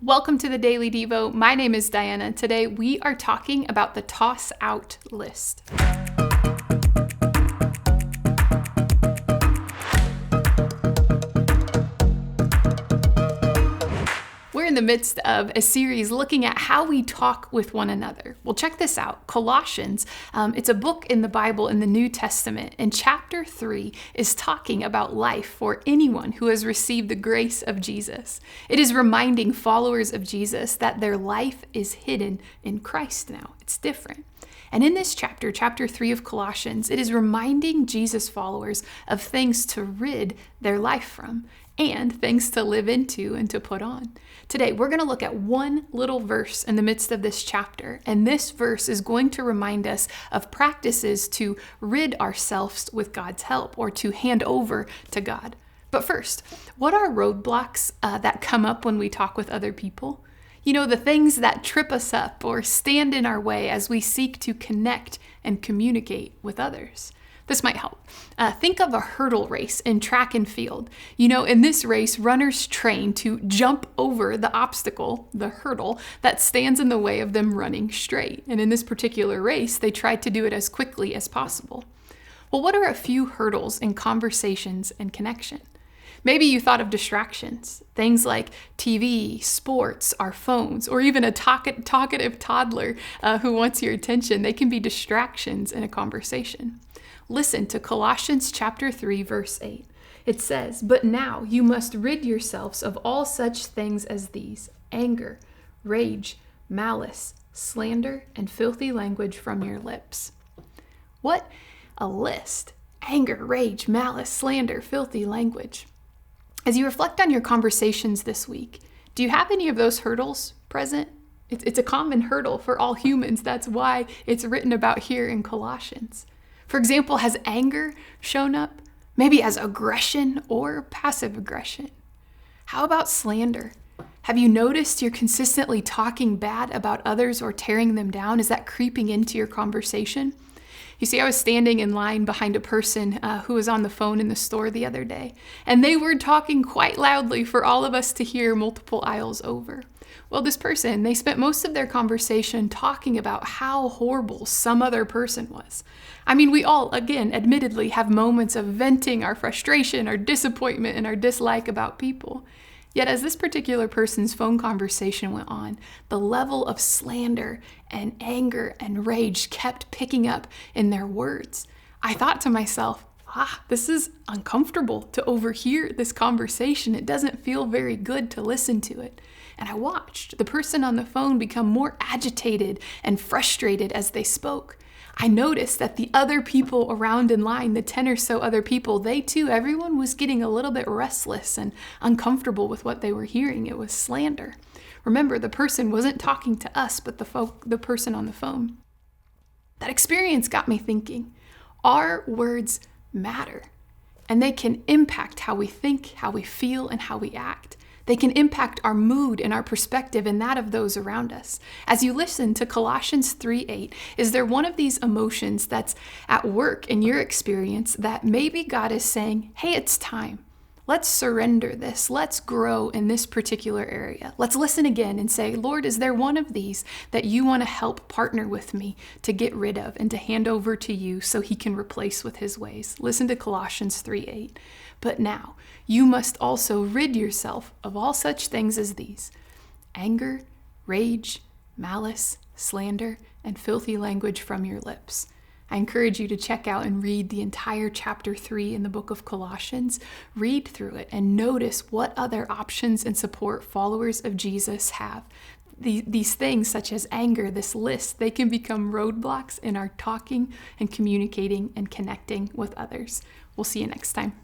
Welcome to the Daily Devo. My name is Diana. Today we are talking about the toss out list. We're in the midst of a series looking at how we talk with one another. Well, check this out. Colossians, it's a book in the Bible in the New Testament, and chapter 3 is talking about life for anyone who has received the grace of Jesus. It is reminding followers of Jesus that their life is hidden in Christ now. It's different. And in this chapter, chapter 3 of Colossians, it is reminding Jesus followers of things to rid their life from and things to live into and to put on. Today, we're going to look at one little verse in the midst of this chapter, and this verse is going to remind us of practices to rid ourselves with God's help or to hand over to God. But first, what are roadblocks that come up when we talk with other people? You know, the things that trip us up or stand in our way as we seek to connect and communicate with others. This might help. Think of a hurdle race in track and field. You know, in this race, runners train to jump over the obstacle, the hurdle, that stands in the way of them running straight. And in this particular race, they try to do it as quickly as possible. Well, what are a few hurdles in conversations and connection? Maybe you thought of distractions, things like TV, sports, our phones, or even a talkative toddler who wants your attention. They can be distractions in a conversation. Listen to Colossians chapter 3, verse 8. It says, "But now you must rid yourselves of all such things as these: anger, rage, malice, slander, and filthy language from your lips." What a list. Anger, rage, malice, slander, filthy language. As you reflect on your conversations this week, do you have any of those hurdles present? It's a common hurdle for all humans. That's why it's written about here in Colossians. For example, has anger shown up? Maybe as aggression or passive aggression? How about slander? Have you noticed you're consistently talking bad about others or tearing them down? Is that creeping into your conversation? You see, I was standing in line behind a person who was on the phone in the store the other day, and they were talking quite loudly for all of us to hear multiple aisles over. Well, this person, they spent most of their conversation talking about how horrible some other person was. I mean, we all, again, admittedly have moments of venting our frustration, our disappointment, and our dislike about people. Yet as this particular person's phone conversation went on, the level of slander and anger and rage kept picking up in their words. I thought to myself, this is uncomfortable to overhear this conversation. It doesn't feel very good to listen to it. And I watched the person on the phone become more agitated and frustrated as they spoke. I noticed that the other people around in line, the 10 or so other people, they too, everyone was getting a little bit restless and uncomfortable with what they were hearing. It was slander. Remember, the person wasn't talking to us, but the person on the phone. That experience got me thinking, our words matter, and they can impact how we think, how we feel, and how we act. They can impact our mood and our perspective and that of those around us. As you listen to Colossians 3:8, is there one of these emotions that's at work in your experience that maybe God is saying, hey, it's time. Let's surrender this. Let's grow in this particular area. Let's listen again and say, Lord, is there one of these that you want to help partner with me to get rid of and to hand over to you so he can replace with his ways? Listen to Colossians 3:8. But now you must also rid yourself of all such things as these: anger, rage, malice, slander, and filthy language from your lips. I encourage you to check out and read the entire chapter 3 in the book of Colossians. Read through it and notice what other options and support followers of Jesus have. These things such as anger, this list, they can become roadblocks in our talking and communicating and connecting with others. We'll see you next time.